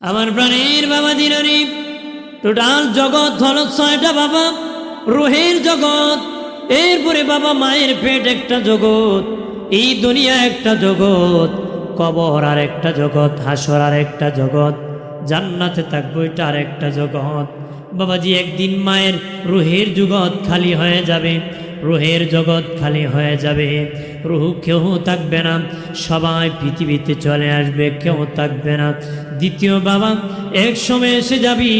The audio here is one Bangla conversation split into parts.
আমার প্রাণের বাবা দিনারি টোটাল জগৎ হলো ৬টা বাবা। রুহের জগৎ, এরপরে বাবা মায়ের পেট একটা জগৎ, এই দুনিয়া একটা জগৎ, কবর আর একটা জগৎ, হাসর আর একটা জগৎ, জান্নাতে থাকবো এটা আর একটা জগৎ। বাবাজি একদিন মায়ের রুহের জগৎ খালি হয়ে যাবে, রুহের জগৎ খালি হয়ে যাবে, রুহ কেউ থাকবে না, সবাই পৃথিবীতে চলে আসবে, কেউ থাকবে না। দ্বিতীয় বাবা এক সময় এসে যাবি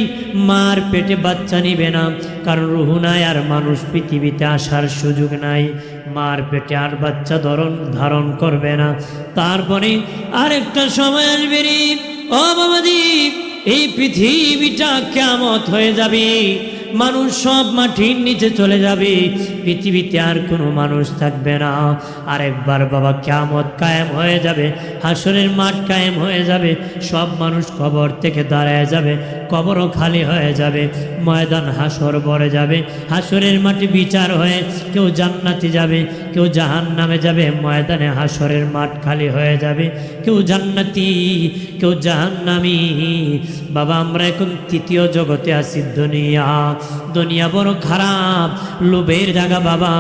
মার পেটে বাচ্চা নিবে না, কারণ রুহ নাই আর মানুষ পৃথিবীতে আসার সুযোগ নাই, মার পেটে আর বাচ্চা ধারণ করবে না। তারপরে আরেকটা সময় আসবে রে ও বাবাজি, এই পৃথিবীটা কিয়ামত হয়ে যাবে, মানুষ সব মাটির নিচে চলে যাবে, পৃথিবীতে আর কোনো মানুষ থাকবে না। আরেকবার বাবা কিয়ামত কায়েম হয়ে যাবে, হাসরের মাঠ কায়েম হয়ে যাবে, সব মানুষ কবর থেকে দাঁড়ায় যাবে, কবরও খালি হয়ে যাবে, ময়দান হাসর ভরে যাবে, হাসরের মাঠে বিচার হয়ে কেউ জান্নাতে যাবে, কেউ জাহান্নামে যাবে, ময়দানে হাসরের মাঠ খালি হয়ে যাবে, কেউ জান্নাতি কেউ জাহান্নামী। বাবা আমরা এখন তৃতীয় জগতে আছি, দুনিয়া বড় খারাপ, লোভের জায়গা বাবা।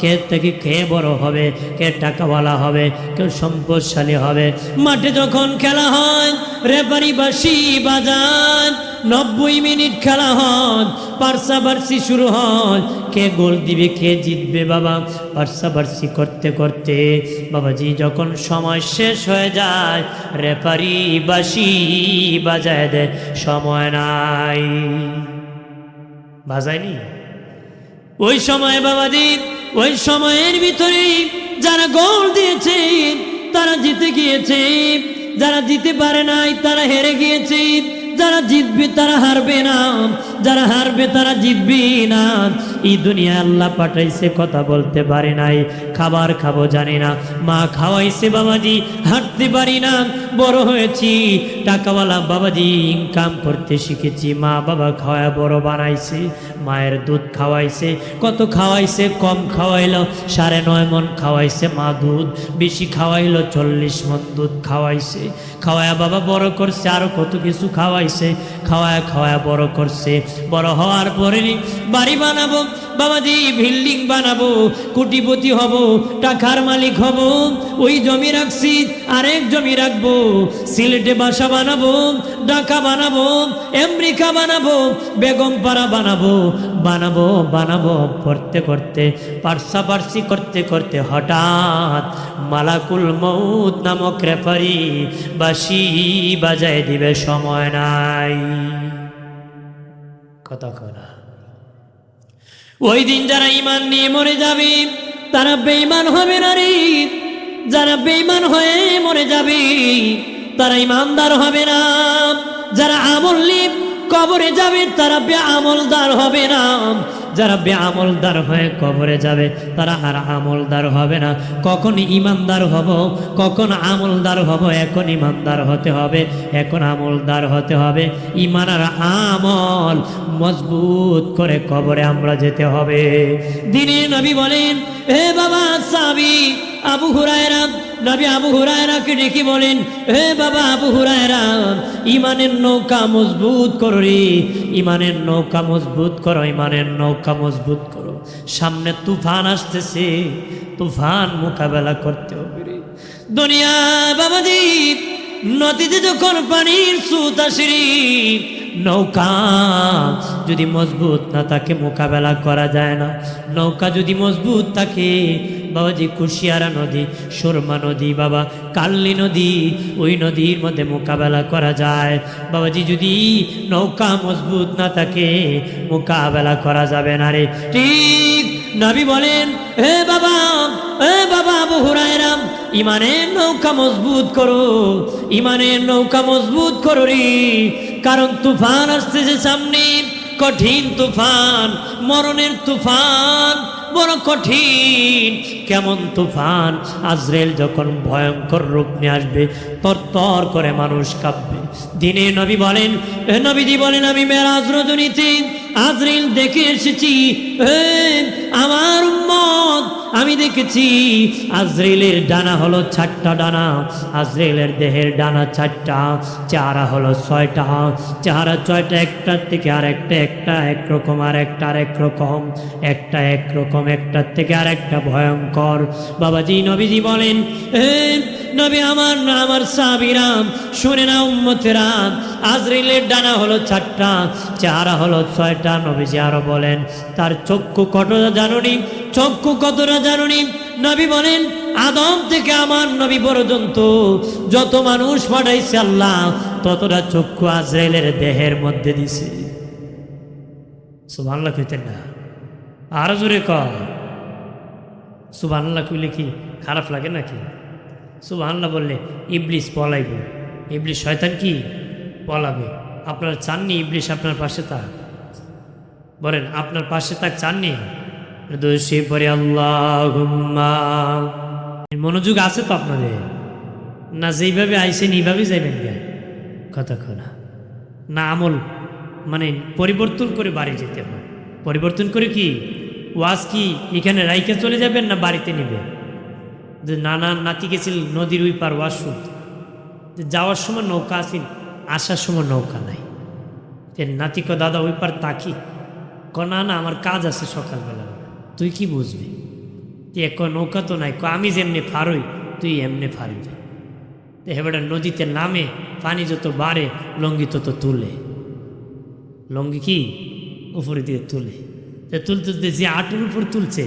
কে থেকে কে বড় হবে, কে টাকাওয়ালা হবে, কেউ সম্পদশালী হবে। মাঠে যখন খেলা হয় রেফারি বাঁশি বাজায়, 90 মিনিট খেলা হয়, পার্সাবার্সি শুরু হয়, কে গোল দিবে কে জিতবে বাবা। পার্সাবার্সি করতে করতে বাবাজি যখন সময় শেষ হয়ে যায়, রেফারি বাঁশি বাজায় দেয়, সময় নাই, বাজায়নি। ওই সময় বাবাজি, ওই সময়ের ভিতরে যারা গোল দিয়েছে তারা জিতে গিয়েছে, যারা জিতে পারে নাই তারা হেরে গিয়েছে, যারা জিতবে তারা হারবে না, যারা হারবে তারা জিতবে না। এই দুনিয়া আল্লাহ পাঠাইছে, কথা বলতে পারি নাই, খাবার খাবো জানি না, মা খাওয়াইছে বাবাজি, হাঁটতে পারি না, বড় হয়েছি টাকাওয়ালা বাবাজি, ইনকাম করতে শিখেছি, মা বাবা খাওয়ায় বড় বানাইছে, মায়ের দুধ খাওয়াইছে, কত খাওয়াইছে, কম খাওয়াইলো 9.5 মণ খাওয়াইছে মা দুধ, বেশি খাওয়াইলো 40 মণ দুধ খাওয়াইছে, খাওয়ায়া বাবা বড় করছে, আরো কত কিছু খাওয়াইছে, খাওয়ায় খাওয়ায় বড় করছে। বড় হওয়ার পরে বাড়ি বানাবো বাবাজি, বিল্ডিং বানাবো, কোটিপতি হব, টাকার মালিক হব, ওই জমি রাখছি আরেক জমি রাখবো, সিলেটে বাসা বানাবো, ঢাকা বানাবো, আমেরিকা বানাবো, বেগমপাড়া বানাবো, বানাবো বানাবো করতে করতে, পার্সাপার্সি করতে করতে হঠাৎ মালাকুল মউত নামক রেফারি বাঁশি বাজায় দিবে, সময় নাই, কথা কনা। ওই দিন যারা ঈমান নিয়ে মরে যাবে তারা বেঈমান হবে না রে, যারা বেঈমান হয়ে মরে যাবে তারা ঈমানদার হবে না, যারা আমল নিয়ে কবরে যাবে তারা বেআমলদার হবে না, যারা বেআমলদার হয়ে কবরে যাবে তারা আর আমলদার হবে না। কখন ঈমানদার হব, কখন আমলদার হব, এখন ঈমানদার হতে হবে, এখন আমলদার হতে হবে। ঈমান আর আমল মজবুত করে কবরে আমরা যেতে হবে। দিনে নবী বলেন, হে বাবা সাহাবী আবু হুরায়রা, নবী আবু হুরায়রাকে ডেকে বলেন, হে বাবা আবু হুরায়রা, ঈমানের নৌকা মজবুত করো রে, ঈমানের নৌকা মজবুত করো, ঈমানের নৌকা মজবুত করো, সামনে তুফান আসতেছে, তুফান মোকাবেলা করতে হবে রে। দুনিয়া বাবাজি নদীতে যখন পানির স্রোত আসে, নৌকা যদি মজবুত না থাকে মোকাবেলা করা যায় না। নৌকা যদি মজবুত থাকে বাবাজি, কুশিয়ারা নদী, সুরমা নদী, বাবা কাল্লি নদী, ওই নদীর মধ্যে মোকাবেলা করা যায়। বাবাজি যদি নৌকা মজবুত না থাকে মোকাবেলা করা যাবে না রে। ঠিক নবী বলেন, হে বাবা আবু হুরায়রা, ঈমানের নৌকা মজবুত করো, ঈমানের নৌকা মজবুত করো রে, কারণ তুফান আসতেছে সামনে, কঠিন তুফান, মরণের তুফান, বড় কঠিন। কেমন তুফান, আজরাইল যখন ভয়ঙ্কর রূপ নিয়ে আসবে তরতর করে মানুষ কাঁপবে। দিনে নবী বলেন, নবীজি বলেন, আমি মেরাজ রজনীতে আজরাইল দেখে এসেছি, আমার উম্মত আমি দেখেছি আজরাইলের ডানা হলো 4টা ডানা, আজরাইলের দেহের ডানা 4টা, চেহারা হলো 6টা, চেহারা 6টা, একটার থেকে আরেকটা, একটা একরকম আর একটা আরেক রকম, একটা একরকম একটার থেকে আরেকটা ভয়ঙ্কর। বাবাজি নবীজি বলেন, হে নবী আমার না আমার সাহাবীরা শুনে না উম্মতেরা, আজরাইলের ডানা হলো 4টা, চেহারা হলো 6টা। নবীজি আরো বলেন তার চক্ষু কতটা জানুনি, চক্ষু কতটা জানুনি? নবী বলেন আদম থেকে আমার নবী পর্যন্ত যত মানুষ পাঠাইছে আল্লাহ ততটা চক্ষু আজরাইলের দেহের মধ্যে দিছে। সুবহানাল্লাহ কইতেন না? আরো জোরে কর। সুবহানাল্লাহ কইলে কি খারাপ লাগে নাকি? সুবহানাল্লাহ বললে ইবলিস পলাইব, ইবলিস শয়তান কি পলাবে। আপনারা চাননি ইবলিস আপনার পাশে থাক? বলেন আপনার পাশে থাক চাননি? দোষী পরে আল্লাহুম্মা। মনোযোগ আছে তো আপনাদের না? যেইভাবে আইসেন এইভাবে যাইবেন গে কতক্ষণ না? আমল মানে পরিবর্তন করে বাড়ি যেতে হয়। পরিবর্তন করে কি ওয়াজ কি এখানে রাইকে চলে যাবেন না বাড়িতে নেবে? যে নানা নাতি গেছিল নদীর ওই পার ওয়াজ শুনতে, যাওয়ার সময় নৌকা আছিল, আসার সময় নৌকা নাই। নাতি ক দাদা ওই পার তাকি, ক না না আমার কাজ আছে সকালবেলা। তুই কি বুঝবি? তুই এক নৌকা তো নাই, আমি যেমনি ফারই তুই এমনি ফারবি। এবার নদীতে নামে, পানি যত বাড়ে লঙ্গি তত তুলে, লঙ্গি কি উপরে দিয়ে তুলে, তুলতে তুলতে যে আঁটুর উপর তুলছে,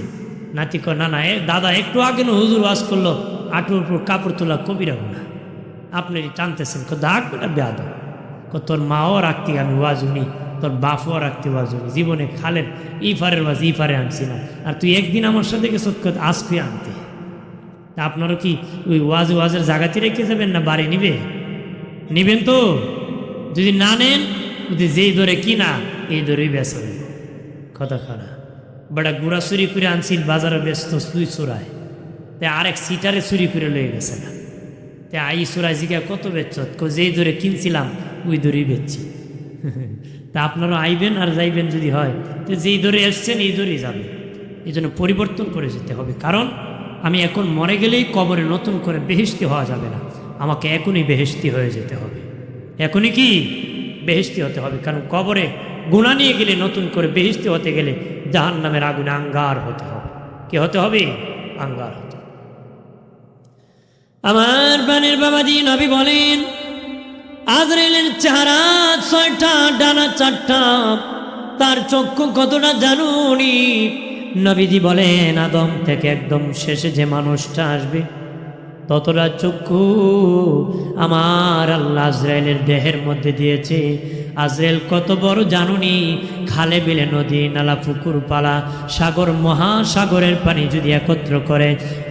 নাতি ক না না দাদা একটু আগে না হুজুর ওয়াজ করলো আঁটুর উপর কাপড় তোলা কবিরা না, আপনি টানতেছেন। দাগ বেটা বেয়াদ, তোর মাও রাখতে আমি ওয়াজ উনি, তোর বাপও রাখতে ওয়াজ উনি, জীবনে খালেন ইফারের ওয়াজ ইফারে আনছি না, আর তুই একদিন আমার সাথে গেছ আজকে আনতে। আপনারও কি ওই ওয়াজের জায়গাতে রেখে যাবেন না বাড়ি নিবেন তো? যদি না নেন যেই ধরে কিনা এই ধরেই বেচবেন। কথা খারাপ বেটা গুড়া চুরি করে আনছিল বাজারে ব্যস্ত তুই চোরায়, তাই আরেক সিটারে চুরি করে লয়ে গেছে না। তাই আই চোরাই জিগা কত বেচছ? যেই ধরে কিনছিলাম ওই ধরেই বেচছি। তা আপনারা আইবেন আর যাইবেন যদি হয়, তো যেই ধরে এসছেন এই ধরেই যাবেন। এই জন্য পরিবর্তন করে যেতে হবে, কারণ আমি এখন মরে গেলেই কবরে নতুন করে বেহেশতি হওয়া যাবে না, আমাকে এখনই বেহেশতি হয়ে যেতে হবে। এখনই কি বেহেশতি হতে হবে, কারণ কবরে গুনাহ নিয়ে গেলে নতুন করে বেহেশতি হতে গেলে জাহান্নামের আগুনে আঙ্গার হতে হবে। কি হতে হবে? আঙ্গার হতে হবে। আমার প্রাণের বাবাজি নবী বলেন আজরাইলের চেহারা 6টা, ডানা 4টা, তার চক্ষু কতটা জানুনি? নবীজি বলেন আদম থেকে একদম শেষে যে মানুষটা আসবে ততটা চক্ষু আমার আল্লাহ আজরাইলের দেহের মধ্যে দিয়েছে। আজরাইল কত বড় জানুনি? খালে বিলে নদী নালা পুকুর পালা সাগর মহাসাগরের পানি যদি একত্র করে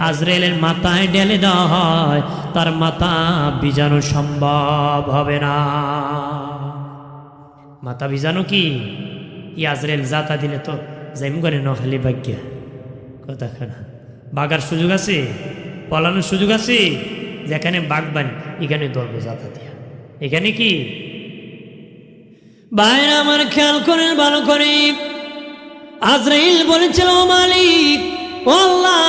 আজরাইলের মাথায় ঢেলে দেওয়া হয়, তার মাথা ভিজানো সম্ভব হবে না। মাথা ভিজানো কি আজরাইল জাতা দিলে তো যাইম করে নখালি ভাগ্যা। কথা খানা বাগার সুযোগ আছে, পলানোর সুযোগ আছে, যেখানে বাগবানি এখানে ধরবো জাতা দিয়া। এখানে কি বাইরে আমার খেয়াল করেন ভালো করে। আজরাইল বলেছিল মালিক ও আল্লাহ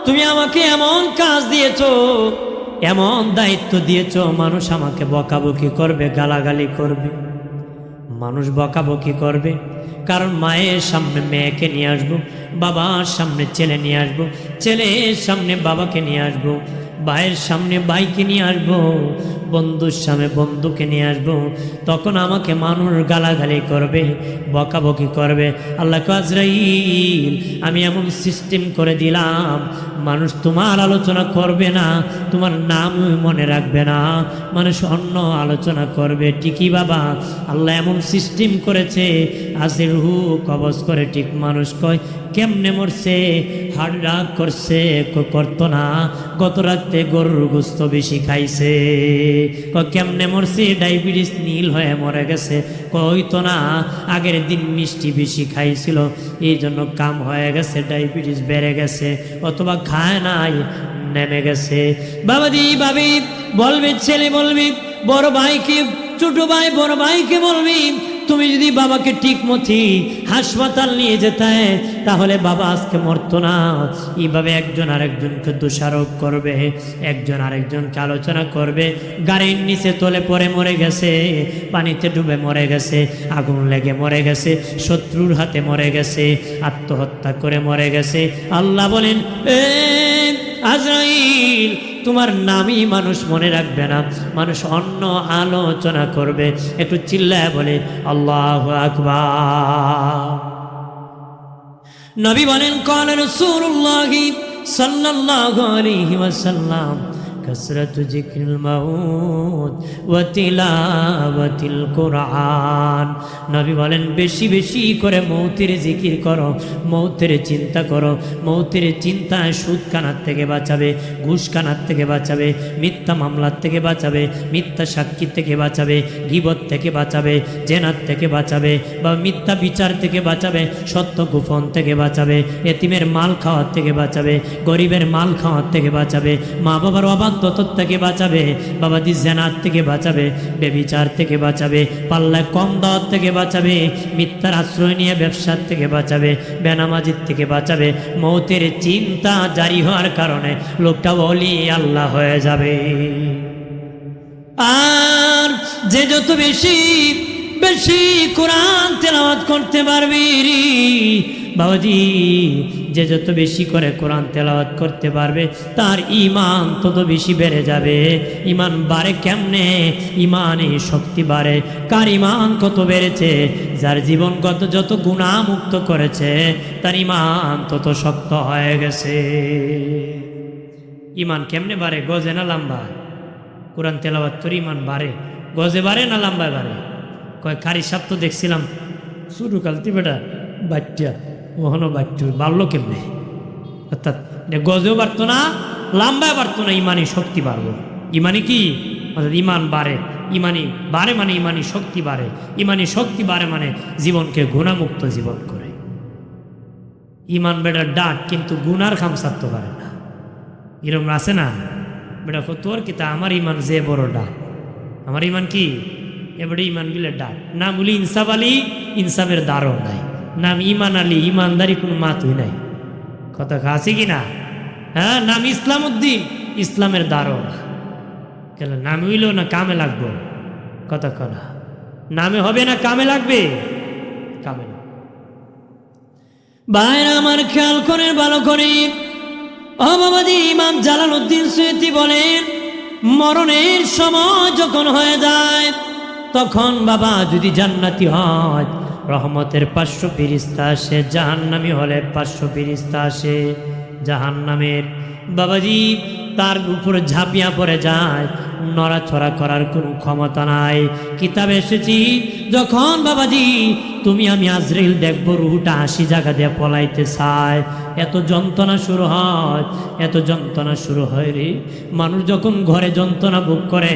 তুমি আমাকে এমন কাজ দিয়েছো, এমন দায়িত্ব দিয়েছো, মানুষ আমাকে বকাবকি করবে, গালাগালি করবে, মানুষ বকাবকি করবে। কারণ মায়ের সামনে মেয়েকে নিয়ে আসবো, বাবার সামনে ছেলে নিয়ে আসবো, ছেলের সামনে বাবাকে নিয়ে আসবো, ভাইয়ের সামনে ভাইকে নিয়ে আসবো, বন্ধুর সামনে বন্ধুকে নিয়ে আসবো। তখন আমাকে মানুষ গালাগালি করবে, বকাবকি করবে। আল্লাহ আজরাইল আমি এমন সিস্টেম করে দিলাম মানুষ তোমার আলোচনা করবে না, তোমার নাম মনে রাখবে না, মানুষ অন্য আলোচনা করবে। ঠিকই বাবা, আল্লাহ এমন সিস্টেম করেছে আজকে রুহু কবজ করে ঠিক মানুষ কয় কেমনে মরছে, হার্ট রাগ করছে, করতো না, গত রাতে গরুর গোস্ত বেশি খাইছে, কেমনে মরছে, ডায়াবেটিস নীল হয়ে মরে গেছে, কইতো না আগের দিন মিষ্টি বেশি খাইছিল এই জন্য কাম হয়ে গেছে, ডায়াবেটিস বেড়ে গেছে, অথবা খায় নাই নেমে গেছে। বাবাজি ভাবি বলবে, ছেলে বলবি বড় ভাইকে, ছোট ভাই বড় ভাইকে বলবি তুমি যদি বাবাকে ঠিক মতো হাসপাতাল নিয়ে যেতে, তাহলে বাবা আজকে মরতো না। এইভাবে একজন আরেকজনকে দোষারোপ করবে, একজন আরেকজনকে আলোচনা করবে। গাড়ির নিচে তলে পড়ে মরে গেছে, পানিতে ডুবে মরে গেছে, আগুন লেগে মরে গেছে, শত্রুর হাতে মরে গেছে, আত্মহত্যা করে মরে গেছে। আল্লাহ বলেন, আজরাইল, তোমার নামই মানুষ মনে রাখবে না, মানুষ অন্য আলোচনা করবে। একটু চিল্লায় বলে আল্লাহু আকবার। নবী বলেন, ক্বালা রাসূলুল্লাহ সাল্লাল্লাহু আলাইহি ওয়াসাল্লাম, কাসরাতু যিকরিল মাউত ওয়া তিলাওয়াতিল কুরআন। নবী বলেন, বেশি বেশি করে মৌতের জিকির করো, মৌতের চিন্তা করো। মৌতের চিন্তায় সুদ কানার থেকে বাঁচাবে, ঘুষ কানার থেকে বাঁচাবে, মিথ্যা মামলার থেকে বাঁচাবে, মিথ্যা সাক্ষী থেকে বাঁচাবে, গীবত থেকে বাঁচাবে, জেনার থেকে বাঁচাবে, বা মিথ্যা বিচার থেকে বাঁচাবে, সত্য গোপন থেকে বাঁচাবে, এতিমের মাল খাওয়ার থেকে বাঁচাবে, গরিবের মাল খাওয়ার থেকে বাঁচাবে, মা বাবার অবাক থেকে বাঁচাবে, বাবাদি জেনার থেকে বাঁচাবে, বেবিচার থেকে বাঁচাবে, পাল্লায় কম দাওয়াত থেকে বাঁচাবে, মিথ্যার আশ্রয় নিয়ে ব্যবসার থেকে বাঁচাবে, বেনামাজির থেকে বাঁচাবে। মৌতের চিন্তা জারি হওয়ার কারণে লোকটা ওলি আল্লাহ হয়ে যাবে। আর যে যত বেশি বেশি কোরআন তেলাওয়াত করতে পারবে রে বাবাজি, যে যত বেশি করে কোরআন তেলাওয়াত করতে পারবে, তার ঈমান তত বেশি বেড়ে যাবে। ঈমান বাড়ে কেমনে? ঈমানে শক্তি বাড়ে। কার ঈমান কত বেড়েছে? যার জীবনগত যত গুনাহ মুক্ত করেছে, তার ঈমান তত শক্ত হয়ে গেছে। ঈমান কেমনে বাড়ে? গজে না লম্বায়? কোরআন তেলাওয়াত করে ঈমান বাড়ে। গজে বাড়ে না লম্বায় বাড়ে? কয় কারি সাপ তো দেখছিলাম শুরু কালতি বেটা বাচ্চা, ওহনো বাচ্চু বাড়লো কেমনে? অর্থাৎ গজেও বাড়তো না, লম্বায় বাড়তো না, ইমানি শক্তি বাড়লো। ইমানি কি? অর্থাৎ ইমান বাড়ে, ইমানি বাড়ে মানে ইমানি শক্তি বাড়ে, ইমানি শক্তি বাড়ে মানে জীবনকে গুণামুক্ত জীবন করে। ইমান বেটার ডাক, কিন্তু গুনার খামসারতে পারে না। এরকম আছে না? বেটা তোর কি তা আমার ইমান যে বড় ডাক, আমার ইমান কি এবারে ইমান বিলে ডাক। নাম বলি ইনসাফ আলী, ইনসাফের দ্বারও নাই। নাম ইমান আলী, ইমানদারি কোনো মাতুই নাই। কথা আছে কি না? হ্যাঁ, নাম ইসলাম উদ্দিন, ইসলামের দ্বারও না। কেন নাম হইল না কামে লাগবো? কথা কনা নামে হবে না কামে লাগবে? কামে না। বাইরে আমার খেয়াল করে ভালো করে, ও বাবাজি, ইমাম জালালউদ্দিন সুয়ুতি বলেন, মরণের সময় যখন হয়ে যায়, তখন বাবা যদি জান্নাতি হয়, রহমতের 500 ফেরেশতা আসে, জাহান্নামী হলে 500 ফেরেশতা আসে। জাহান্নামের বাবাজি তার উপরে ঝাঁপিয়া পড়ে যায়, নড়াচড়া করার কোনো ক্ষমতা নাই। কিতাবে এসেছি, যখন বাবাজি তুমি আমি আজরাইল দেখবো, রুহটা 80 জায়গা দিয়ে পলাইতে চায়, এত যন্ত্রণা শুরু হয়, এত যন্ত্রণা শুরু হয় রে। মানুষ যখন ঘরে যন্ত্রণা ভোগ করে,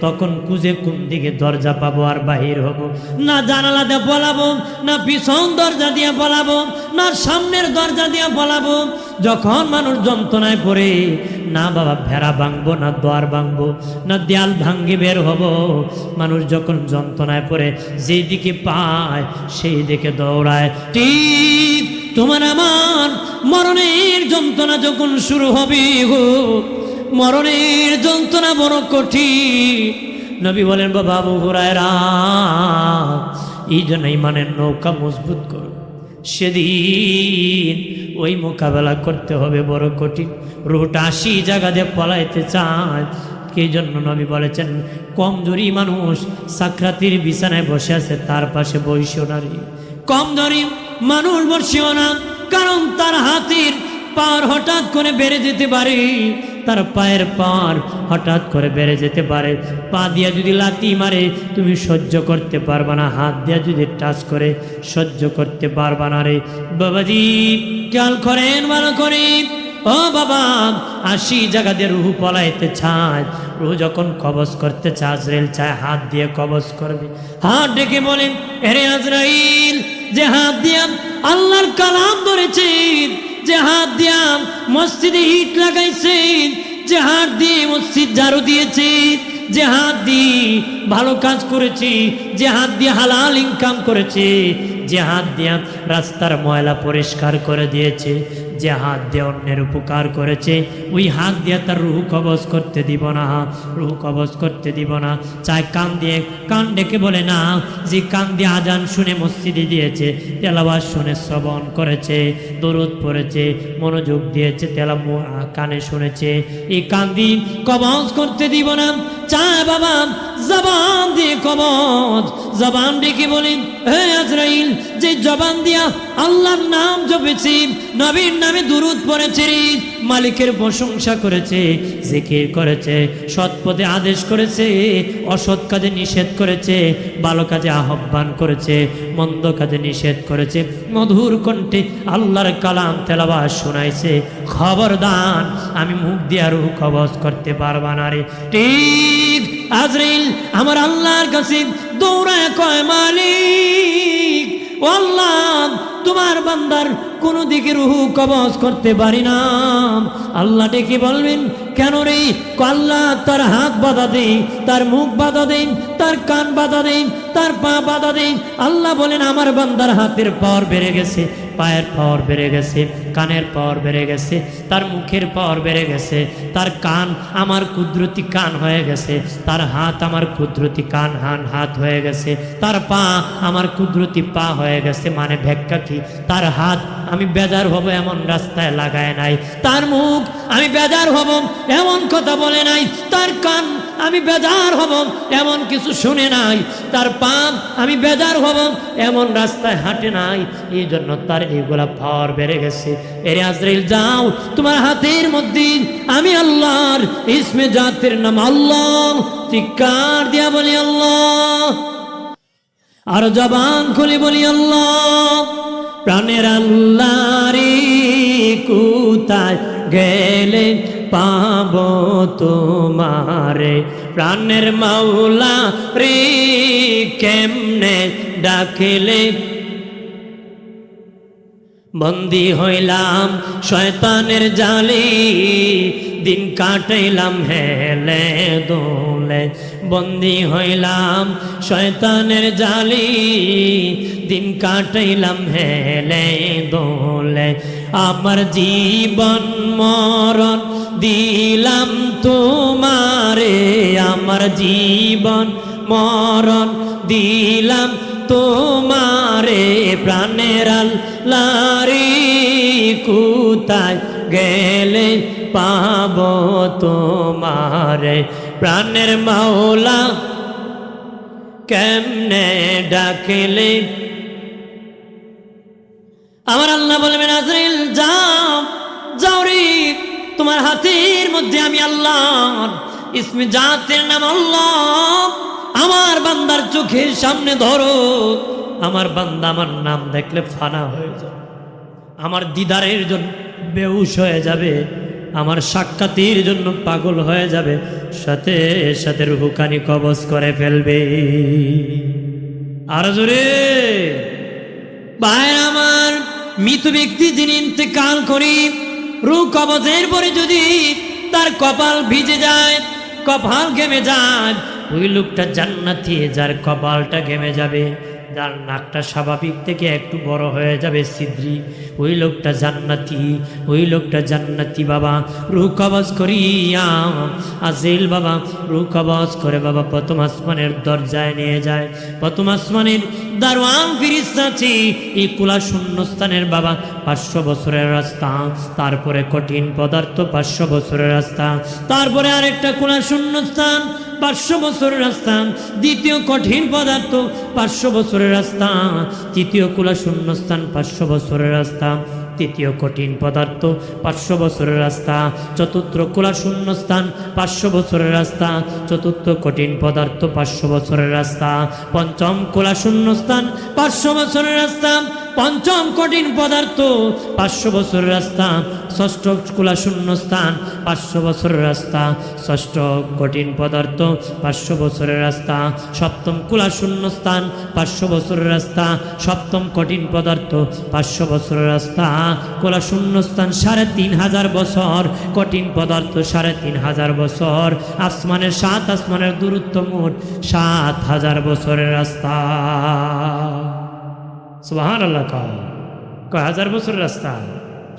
তখন খুঁজে কোন দিকে দরজা পাবো আর বাহির হব। না জানালা দিয়ে পলাবো, না পিছন দরজা দিয়ে পলাবো, না সামনের দরজা দিয়ে পলাবো। যখন মানুষ যন্ত্রণায় পড়ে, না বাবা ভেড়া ভাঙবো, না দ্বার ভাঙবো, না দেয়াল ভাঙ্গে বের হব। মানুষ যখন যন্ত্রণায় পড়ে, যেই দিকে পায় সেই দিকে দৌড়ায়। ঠিক তোমার আমার মরণের যন্ত্রণা যখন শুরু হবে গো, মরণের যন্ত্রণা বড় কঠিন। নবী বলেন, বাবা আবু হুরায়রা, এই জন্য ইমানের নৌকা মজবুত করো, সেদিন ওই মোকাবেলা করতে হবে বড় কঠিন। রুহটা 80 জায়গা দিয়ে পলাইতে চায়। এই জন্য নবী বলেছেন, কমজোরি মানুষ সাকরাতের বিছানায় বসে আছে, তার পাশে বসিও না রে। কমজোরি মানুষ বসিও না, কারণ তার হাতের পার হঠাৎ করে বেড়ে যেতে পারে, তার পায়ের পার হঠাৎ করে বেড়ে যেতে পারে। পা দিয়া যদি লাথি মারে তুমি সহ্য করতে পারবা না, হাত দিয়া যদি টাচ করে সহ্য করতে পারবা না রে। বাবাজি খেয়াল করেন ভালো করে, ও বাবা, 80 জায়গা দিয়ে রুহু পলাইতে চায়। রুহু যখন কবজ করতে চায়, আজরাইল চায় হাত দিয়ে কবজ করবে। হাত ডেকে বলেন, এরে আজরাইল, যে হাত দিয়া আল্লাহর কালাম ধরেছেন, যে হাত দিয়া মসজিদে ইট লাগাইছেন, যে হাত দিয়ে মসজিদ ঝাড়ু দিয়েছেন, যে হাত দিয়ে ভালো কাজ করেছি, যে হাত দিয়ে হালাল ইনকাম করেছি, যে হাত দিয়ে রাস্তার ময়লা পরিষ্কার করে দিয়েছে, যে হাত দিয়ে অন্যের উপকার করেছে, ওই হাত দিয়ে তার রুহ কবজ করতে দিব না, রুহ কবজ করতে দিব না। চাই কান ডেকে বলে না, যে কান দিয়ে আজান শুনে মসজিদে দিয়েছে, তেলাওয়াত শুনে শ্রবণ করেছে, দরুদ পড়েছে, মনোযোগ দিয়েছে, কানে শুনেছে, এই কান দিয়ে কবজ করতে দিব না। চায় বাবা জবান দিয়ে কবজ, জবান ডেকে বলেন হে আজরাইল, যে জবান দিয়া আল্লাহর নাম জপেছি, নবীর নামে দুরূদ পড়েছে, মালিকের প্রশংসা করেছে, জিকির করেছে, সৎ পথে আদেশ করেছে, অসৎ কাজে নিষেধ করেছে, ভালো কাজে আহ্বান করেছে, মন্দ কাজে নিষেধ করেছে, মধুর কণ্ঠে আল্লাহর কালাম তেলাওয়াত শোনাইছে, খবরদার আমি মুখ দিয়ে রূহ কবজ করতে পারবা না রে। ঠিক আজরাইল আমার আল্লাহর কাছে দৌড়ায় কয়, মালিক ও আল্লাহ, তোমার বান্দার কোনো দিকে রুহ কবজ করতে পারি না। আল্লাহ ডেকে বলবেন কেন রে? আল্লাহ তার হাত বাধা দেন, তার মুখ বাধা দেন, তার কান বাধা দেন, তার পা বাধা দেন। আল্লাহ বলেন আমার বান্দার হাতের পাওয়ার বেড়ে গেছে, পায়ের পাওয়ার বেড়ে গেছে, কানের পাওয়ার বেড়ে গেছে, তার মুখের পাওয়ার বেড়ে গেছে, তার কান আমার কুদরতি কান হয়ে গেছে, তার হাত আমার কুদরতি হাত হয়ে গেছে, তার পা আমার কুদরতি পা হয়ে গেছে। মানে ব্যাখ্যা কি? তার হাত আমি বেজার হব এমন রাস্তায় লাগায় নাই, তার মুখ আমি বেজার হব এমন কথা বলে নাই, তার কান আমি বেজার হব এমন কিছু শুনে নাই, তার পা আমি বেজার হব এমন রাস্তায় হাঁটে নাই। এই জন্য তার এইগুলা পাওয়ার বেড়ে গেছে। এরে আজরাইল যাও, তোমার হাতের মধ্যে আমি আল্লাহর ইসমে জাতের নাম আল্লাহ, চিৎকার দিয়া বলি আল্লাহ, আর জবান খুলে বলি আল্লাহ। প্রাণের আল্লাহ রে কোথায় গেলে পাব তোমারে, প্রাণের মাওলা রে কেমনে ডাকিলে বন্দী হইলাম শয়তানের জালে, দিন কাটাইলাম হেলে দোলে, বন্দী হইলাম শয়তানের জালে, দিন কাটাইলাম হেলে দোলে। আমার জীবন মরণ দিলাম তোমারে, আমার জীবন মরণ দিলাম তোমারে, প্রাণের আল্লাহ রে কোথায় গেলে পাব তোমারে, প্রাণের মাওলা কেমনে ডাকলে। আমার আল্লাহ বলবেন আজরাইল যাও, যাও রে, তোমার হাতের মধ্যে আমি আল্লাহর ইসমে জাতের নাম আল্লাহ আমার বান্দার চোখের সামনে ধরো। আমার বান্দা আমার নাম দেখলে ফানা হয়ে যাবে, আমার দিদারের জন্য বেহুশ হয়ে যাবে, আমার সাক্ষাতের জন্য পাগল হয়ে যাবে, সাথে সাথে রুহুকানি কবজ করে ফেলবে। আর জোরে ভাই আমার, মৃত ব্যক্তি যিনি ইন্তেকাল করি, রুহ কবজের পরে যদি তার কপাল ভিজে যায়, কপাল ঘেমে যায়, ওই লোকটা জান্নাতি, যার কপালটা ঘেমে যাবে, যার নাকটা স্বাভাবিক থেকে একটু বড় হয়ে যাবে সিদ্রি, ওই লোকটা জান্নাতি, ওই লোকটা জান্নাতি। বাবা রুহ কবজ করিয়া আজরাইল বাবা রুহ কবজ করে বাবা প্রথম আসমানের দরজায় নিয়ে যায়। প্রথম আসমানের দারওয়ান ফেরেশতা আছে, এই কুলা শূন্যস্থানের বাবা 500 বছরের রাস্তা, তারপরে কঠিন পদার্থ 500 বছরের রাস্তা, তারপরে আরেকটা কুলা শূন্যস্থান 500 বছরের রাস্তা, দ্বিতীয় কঠিন পদার্থ 500 বছরের রাস্তা, তৃতীয় কুলা শূন্যস্থান 500 বছরের রাস্তা, তৃতীয় কঠিন পদার্থ 500 বছরের রাস্তা, চতুর্থ কুলা শূন্যস্থান 500 বছরের রাস্তা, চতুর্থ কঠিন পদার্থ 500 বছরের রাস্তা, পঞ্চম কুলা শূন্যস্থান 500 বছরের রাস্তা, পঞ্চম কঠিন পদার্থ 500 বছরের রাস্তা, ষষ্ঠ খোলা শূন্য স্থান 500 বছরের রাস্তা, ষষ্ঠ কঠিন পদার্থ 500 বছরের রাস্তা, সপ্তম খোলা শূন্য স্থান 500 বছরের রাস্তা, সপ্তম কঠিন পদার্থ 500 বছরের রাস্তা, খোলা শূন্য স্থান 3500 বছর, কঠিন পদার্থ 3500 বছর, আসমানের 7 আসমানের দূরত্ব মোট 7000 বছরের রাস্তা। সুবহানাল্লাহ। কয় হাজার বছরের রাস্তা?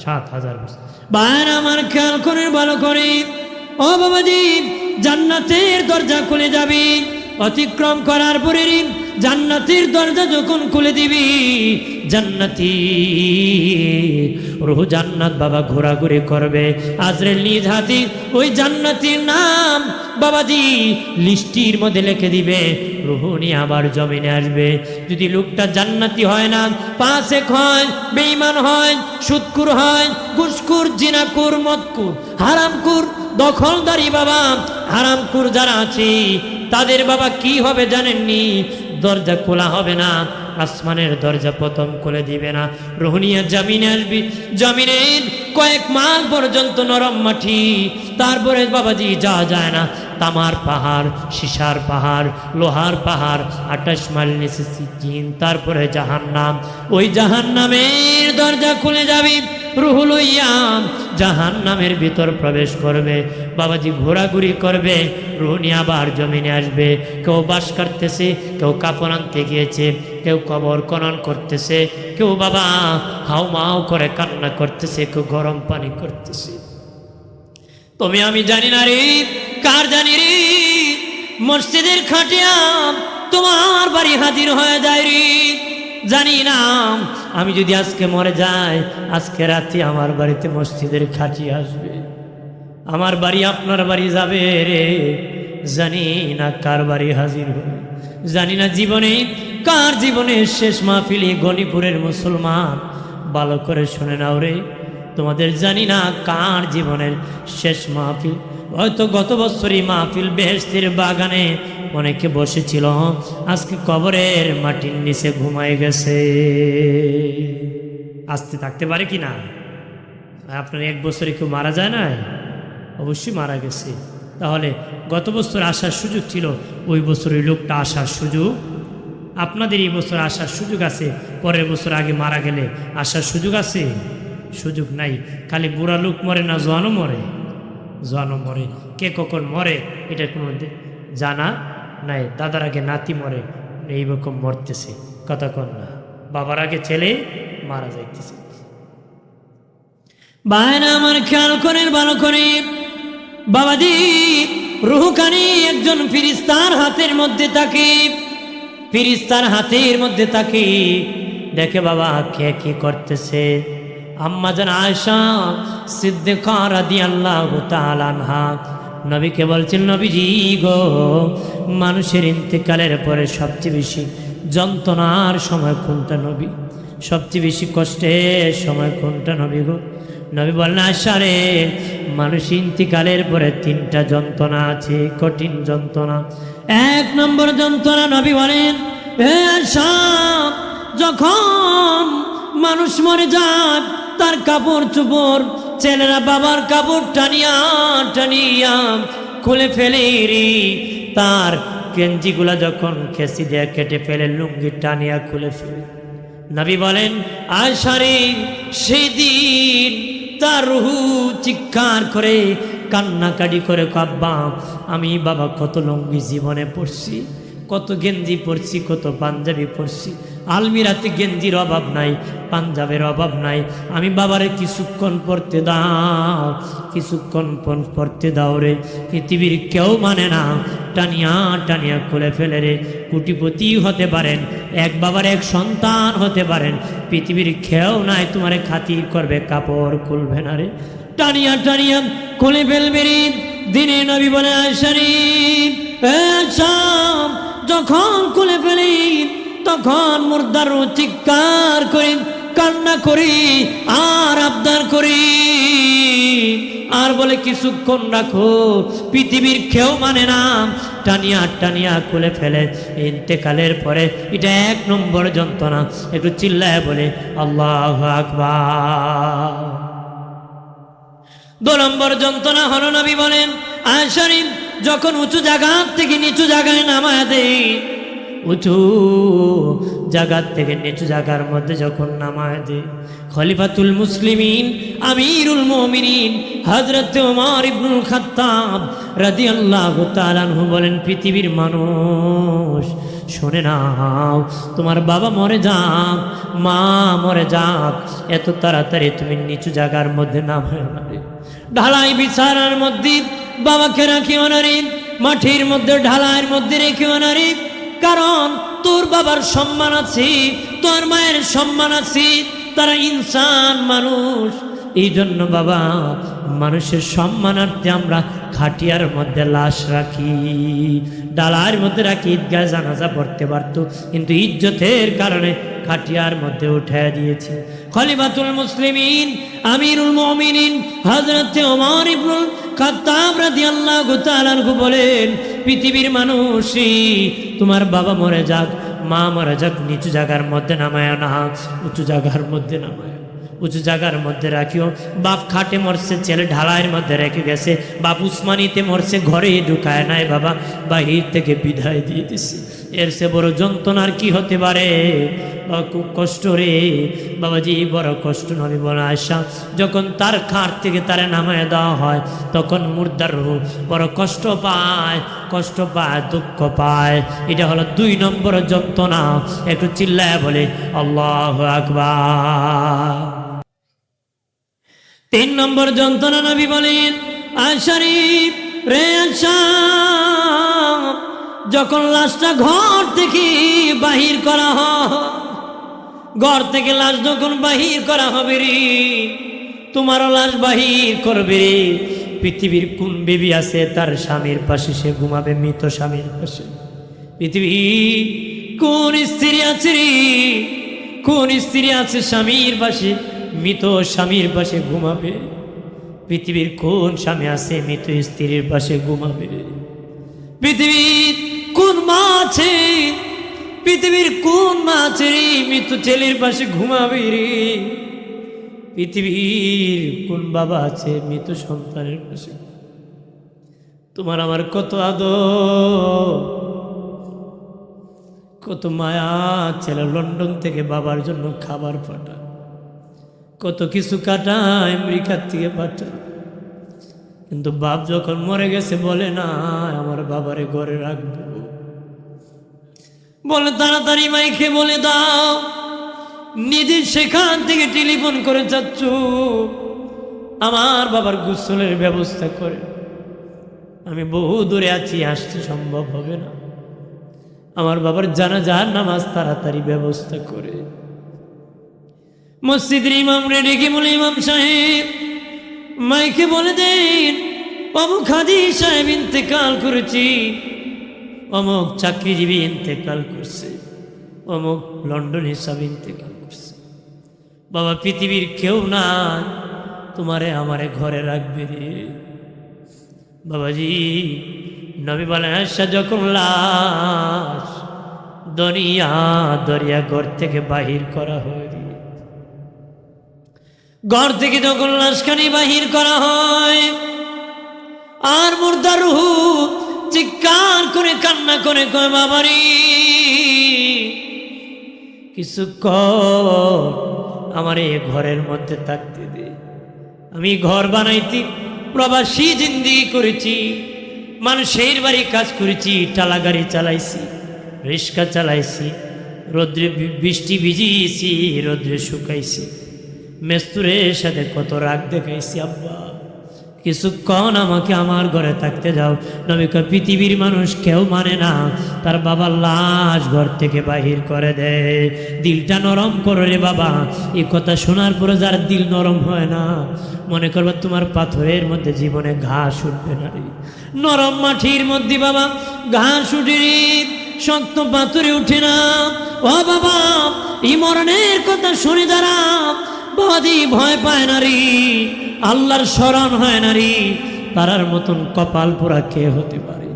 7000 বছর। বাইর আমার খেয়াল করে ভালো করে, ও বাবাজি, জান্নাতের দরজা খুলে যাবি, অতিক্রম করার পরে জান্নাতের দরজা যখন খুলে দিবি, জান্নাতি রূহ জান্নাত বাবা ঘোরাঘুরি করবে। আজরাইল নিজ হাতে ওই জান্নাতির নাম বাবাজি লিস্টির মধ্যে লিখে দিবে, রূহ নিয়ে আবার জমিনে আসবে। যদি লোকটা জান্নাতি হয় না, ফাসিক হয়, বেঈমান হয়, সুদখোর হয়, ঘুষখোর, জিনাখোর, মদখোর, হারামখোর, দখলদারি বাবা, হারামখোর যারা আছে তাদের বাবা কি হবে জানেননি? দরজা খোলা হবে না, আসমানের দরজা প্রথম খুলে দিবে না, রূহ নিয়ে জমিনে আসবি। জমিনের কয়েক মাইল পর্যন্ত নরম মাটি, তারপরে বাবাজি যাওয়া যায় না, তামার পাহাড়, সীসার পাহাড়, লোহার পাহাড়, 28 মাইল নিচে সিজিন, তারপরে জাহান্নাম। ওই জাহান্নামের দরজা খুলে যাবি, রূহ লইয়া জাহান্নামের ভিতর প্রবেশ করবে, বাবাজি ঘোরাঘুরি করবে, রূহ নিয়ে আবার জমিনে আসবে। কেউ বাঁশ কাটতেছে, কেউ কাপড় আনতে গিয়েছে, কেউ কবর খনন করতেছে, কেউ বাবা হাউমাউ করে কান্না করতেছে, কেউ গরম পানি করতেছে। তুমি আমি জানি না রে, কার জানি রে, মসজিদের খাটিয়া তোমার বাড়ি হাজির হয়ে যায় রে, জানি না। আমি যদি আজকে মরে যাই, আজকে রাতে আমার বাড়িতে মসজিদের খাটিয়া আসবে, আমার বাড়ি আপনার বাড়ি যাবে রে, জানি না কার বাড়ি হাজির হবে, জানি না জীবনে কার জীবনের শেষ মাহফিলে। গণিপুরের মুসলমান ভালো করে শুনে নাও রে, তোমাদের জানি না কার জীবনের শেষ মাহফিল। হয়তো গত বছরই মাহফিল বেহেশতের বাগানে অনেকে বসেছিল, আজকে কবরের মাটির নিচে ঘুমায় গেছে। আসতে থাকতে পারে কি না? আপনার 1 বছরে কেউ মারা যায় না? অবশ্যই মারা গেছে। তাহলে গত বছর আসার সুযোগ ছিল, ওই বছর ওই লোকটা আসার সুযোগ, আপনাদের এই বছর আসার সুযোগ আছে। পরের বছর আগে মারা গেলে আসার সুযোগ আছে? সুযোগ নাই। খালি বুড়া লোক মরে না, জোয়ানও মরে, জোয়ানও মরে। কে কখন মরে এটা কোনো জানা নাই। দাদার আগে নাতি মরে, এইরকম মরতেছে, কথা কন না। বাবার আগে ছেলে মারা যাইতেছে। বাইরে আমার খেয়াল করেন ভালো করে, বাবাজি রুহখানি একজন ফিরিস্তার হাতের মধ্যে থাকে, ফিরিস্তার হাতের মধ্যে থাকে। দেখে বাবা কে কি করতেছে। আম্মা জান আয়েশা সিদ্দিকা রাদিয়াল্লাহু তাআলা আনহা নবীকে বলছেন, নবীজি গো, মানুষের ইন্তেকালের পরে সবচেয়ে বেশি যন্ত্রণার সময় কোনটা নবী? সবচেয়ে বেশি কষ্টের সময় কোনটা নবী গো? নবী বললেন, আয়েশা রে, মানুষ ইন্তেকালের পরে 3টা যন্ত্রণা আছে, কঠিন যন্ত্রণা। 1 নম্বর যন্ত্রণা নবী বলেন, হে আয়েশা, যখন মানুষ মরে যায়, তার কাপড় চোপড় ছেলেরা বাবার কাপড় টানিয়া টানিয়া খুলে ফেলে রে, তার গেঞ্জিগুলা যখন খেসি দিয়ে কেটে ফেলে, লুঙ্গি টানিয়া খুলে ফেলে। নবী বলেন, আয়েশা রে, সেই দিন তার রুহু চিৎকার করে কান্নাকাটি করে, আব্বা, আমি বাবা কত লুঙ্গি জীবনে পরছি, কত গেঞ্জি পরছি, কত পাঞ্জাবি পরছি, আলমিরাতে গেঞ্জির অভাব নাই, পাঞ্জাবের অভাব নাই, আমি বাবারে কিছুক্ষণ পড়তে দাও, কিছুক্ষণ পড়তে দাও রে। পৃথিবীর কেউ মানে না, টানিয়া টানিয়া খুলে ফেলে রে। কোটিপতি হতে পারেন, এক বাবার 1 সন্তান হতে পারেন, পৃথিবীর কেউ নাই তোমারে খাতির করবে, কাপড় খুলবে না রে, টানিয়া টানিয়া খুলে ফেলবে রে। দিনে নবী বলে, আয়েশা রে, আয়েশা, যখন খুলে ফেলি তখন মুর্দার চিৎকার করি, কান্না করি, আর আবদার করি, আর বলে কিছুক্ষণ রাখো, পৃথিবীর কেউ মানে না, টানিয়া টানিয়া খুলে ফেলে। ইন্তেকালের পরে এটা 1 নম্বর যন্ত্রণা। একটু চিল্লায় বলে আল্লাহু আকবার। 2 নম্বর যন্ত্রণা হলো নবী বলেন আয়সারিম যখন উঁচু জায়গা থেকে নিচু জায়গায় নামায় দেয়, উঁচু জায়গা থেকে নিচু জায়গার মধ্যে যখন নামায় দেয়, খলিফাতুল মুসলিমিন আমিরুল মুমিনিন হযরত ওমর ইবনুল খাত্তাব রাদিয়াল্লাহু তাআলা আনহু বলেন পৃথিবীর মানুষ শুনে নাও, তোমার বাবা মরে যাক, মা মরে যাক, এত তাড়াতাড়ি তুমি নিচু জায়গার মধ্যে নামায় না রে। ঢালাই বিছানার মধ্যে বাবাকে রাখিও না রে, মাটির মধ্যে ঢালাইয়ের মধ্যে রেখেও না রে, কারণ তোর বাবার সম্মান আছে, তোর মায়ের সম্মান আছে, তারা ইনসান মানুষ। এই জন্য বাবা মানুষের সম্মানার্থে আমরা খাটিয়ার মধ্যে লাশ রাখি, ডালার মধ্যে রাখি, ঈদগাহ জানাজা পড়তে পারতো, কিন্তু ইজ্জতের কারণে খাটিয়ার মধ্যে উঠে দিয়েছি। খলিফাতুল মুসলিমিন আমিরুল মুমিনিন হযরত ওমর ইবনুল খাত্তাব রাদিয়াল্লাহু তাআলা আনহু বলেন পৃথিবীর মানুষই তোমার বাবা মরে যাক, মা মরে যাক, নিচু জায়গার মধ্যে নামায় না, উঁচু জায়গার মধ্যে নামায়, উঁচু জায়গার মধ্যে রাখিও। বাপ খাটে মরছে, ছেলে ঢালাইয়ের মধ্যে রেখে গেছে, বাপ উসমানিতে মরছে, ঘরে ঢুকায় নাই, বাবা বাহির থেকে বিদায় দিয়ে দিছে। এর সে বড় যন্ত্রণার কি হতে পারে? খুব কষ্ট রে বাবাজি, বড় কষ্ট। নবী বলেন আয়েশা যখন তার খাট থেকে তারে নামায় দেওয়া হয় তখন মুর্দার রূহ বড় কষ্ট পায়, কষ্ট পায়, দুঃখ পায়। এটা হলো 2 নম্বর যন্ত্রণা। একটু চিল্লায় বলে আল্লাহু আকবার। 3 নম্বর যন্ত্রণা নবী বলেন আয়শারিফ রে আয়েশা, যখন লাশটা ঘর থেকে বাহির করা হয়, ঘর থেকে লাশ যখন বাহির করা হবে রে, তোমারও লাশ বাহির করবে রে। পৃথিবীর কোন বেবি আছে তার স্বামীর পাশে সে ঘুমাবে, মৃত স্বামীর পাশে? পৃথিবীর কোন স্ত্রী আছে রে, কোন স্ত্রী আছে স্বামীর পাশে, মৃত স্বামীর পাশে ঘুমাবে? পৃথিবীর কোন স্বামী আছে মৃত স্ত্রীর পাশে ঘুমাবে? পৃথিবীর কোন মা আছে, পৃথিবীর কোন মা আছে রে মৃত ছেলের পাশে ঘুমাবে রে? পৃথিবীর কোন বাবা আছে মৃত সন্তানের পাশে? তোমার আমার কত আদর, কত মায়া। ছেলে লন্ডন থেকে বাবার জন্য খাবার পাঠায়, কত কিছু কাটা আমেরিকার থেকে পাঠায়, কিন্তু বাপ যখন মরে গেছে বলে না আমার বাবারে ঘরে রাখবো, বলে তাড়াতাড়ি মাইকে বলে দাও। নিজের সেখান থেকে টেলিফোন করে যাচ্ছ আমার বাবার গোসলের ব্যবস্থা করে, আমি বহু দূরে আছি, আসতে সম্ভব হবে না, আমার বাবার জানাজার নামাজ তাড়াতাড়ি ব্যবস্থা করে। মসজিদের ইমাম রে ডেকে বলে ইমাম সাহেব মাইকে বলে দেন অমুক হাদি সাহেব ইন্তেকাল করেছি, অমুক চাকরিজীবী ইন্তেকাল করছে, অমুক লন্ডন হিসাব ইন্তেকাল করছে। বাবা পৃথিবীর কেউ না তোমারে আমারে ঘরে রাখবে রে। বাবাজি নবী বলেন আয়েশা যখন লাশ দরিয়া ঘর থেকে বাহির করা হয়, ঘর থেকে যখন লাশখানি বাহির করা হয় আর মুর্দার রূহ চিৎকার করে কান্না করে কয় বাবারে কিছুক্ষণ আমার এই ঘরের মধ্যে থাকতে দে, আমি ঘর বানাইতে প্রবাসী জিন্দেগি করেছি, মানুষের বাড়ি কাজ করেছি, টালা গাড়ি চালাইছি, রিক্সা চালাইছি, রোদ্রে বৃষ্টি ভিজিয়েছি, রোদ্রে শুকাইছি, মেস্তুরের সাথে কত রাগ দেখাইছি। আব্বা কিছুক্ষণ আমাকে আমার ঘরে থাকতে যাও। নবী কয় পৃথিবীর মানুষ কেউ মানে না তার বাবার লাশ ঘর থেকে বাহির করে দেয়। দিলটা নরম করো রে বাবা। এই কথা শোনার পরে যার দিল নরম হয় না মনে করবা তোমার পাথরের মধ্যে জীবনে ঘাস উঠবে না রে। নরম মাটির মধ্যে বাবা ঘাস উঠে রে, শক্ত পাথরে উঠে না। ও বাবা এই মরণের কথা শুনে যারা বাদি ভয় পায় না রে, আল্লাহর স্মরণ হয় না রে, তারার মতন কপাল পোড়া কে হতে পারে?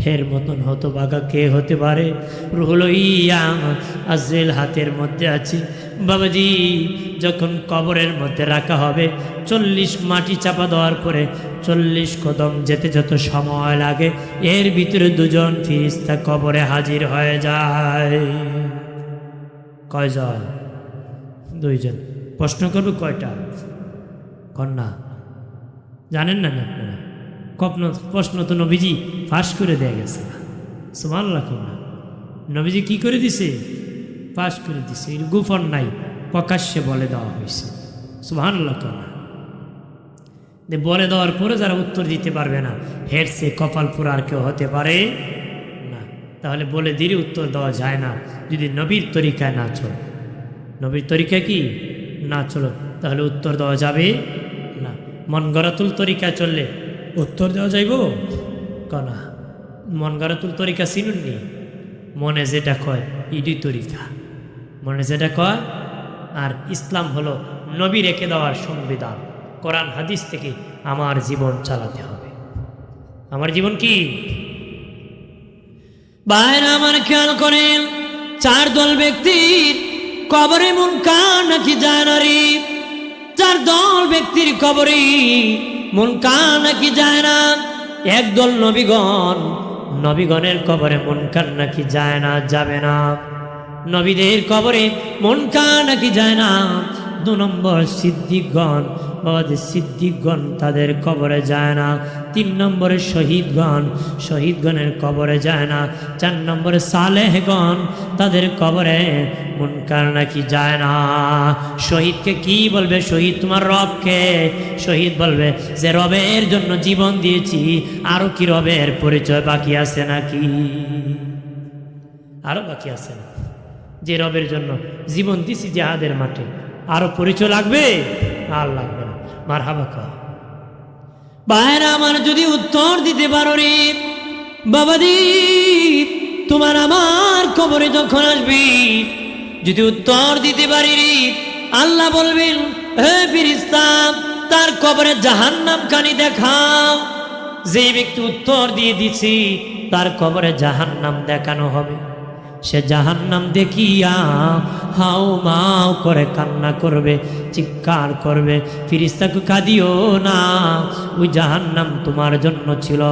হের মতন হতভাগা কে হতে পারে? রুহুল ইয়াম আজরাইল হাতের মধ্যে আছে। বাবাজি যখন কবরের মধ্যে রাখা হবে, 40 মাটি চাপা দেওয়ার পরে 40 কদম যেতে যত সময় লাগে, এর ভিতরে দুজন ফেরেশতা কবরে হাজির হয়ে যায়। কয়জন? দুইজন। প্রশ্ন করবে কয়টা? কন্যা জানেন না আপনারা? প্রশ্ন তো নবীজি ফাঁস করে দেয়া গেছে। সুবহানাল্লাহ। কন্যা নবীজি কি করে দিছে? ফাঁস করে দিছে। এর গোপন নাই, প্রকাশ্যে বলে দেওয়া হয়েছে। সুবহানাল্লাহ। কন্যা বলে দেওয়ার পরে যারা উত্তর দিতে পারবে না, হের সে কপাল পুরা আর কেউ হতে পারে না। তাহলে বলে দিলে উত্তর দেওয়া যায় না যদি নবীর তরিকায় না চলো। নবীর তরিকা কি না চলো, তাহলে উত্তর দেওয়া যাবে না। মন গড়াতুল তরিকা চললে উত্তর দেওয়া যাইব কনা? মন গড়াতুল তরিকা চিনুননি? মনে যেটা কয় ইডি তরিকা, মনে যেটা কয়। আর ইসলাম হলো নবী রেখে দেওয়ার সংবিধান। কোরআন হাদিস থেকে আমার জীবন চালাতে হবে। আমার জীবন কি? বাইরে আমার খেয়াল করেন, 4 দল ব্যক্তির কবরে মুনকার নাকি যায় না রে। 4 দল ব্যক্তির কবরে মুনকার নাকি যায় না। একদল নবীগণ, নবীগণের কবরে মুনকার নাকি যায় না, যাবে না। নবীদের কবরে মুনকার নাকি যায় না। 2 নম্বর সিদ্দিকগণ, বাবাদের সিদ্দিকগণ তাদের কবরে যায় না। 3 নম্বরে শহীদগণ, শহীদগণের কবরে যায় না। 4 নম্বরে সালেহগণ, তাদের কবরে মুনকার নাকি যায় না। শহীদকে কি বলবে? শহীদ তোমার রবকে। শহীদ বলবে যে রবের জন্য জীবন দিয়েছি, আরো কি রবের পরিচয় বাকি আছে নাকি? আরো বাকি আছে না? যে রবের জন্য জীবন দিছি জিহাদের মাঠে, আরো পরিচয় লাগবে? আর লাগবে না। মারহাবা কর। বাইরে আমার যদি উত্তর দিতে পারো রে বাবাদি, তোমার আমার কবরে যখন আসবি, যদি উত্তর দিতে পারি রে, আল্লাহ বলবেন হে ফেরেশতা তার কবরে জাহান্নাম খানি দেখাও। যে ব্যক্তি উত্তর দিয়ে দিছি তার কবরে জাহান্নাম দেখানো হবে। সে জাহান্নাম দেখিয়া হাউ মাউ করে কান্না করবে, চিৎকার করবে, ফেরেশতাকে কাঁদিও না, ওই জাহান্নাম তোমার জন্য ছিল,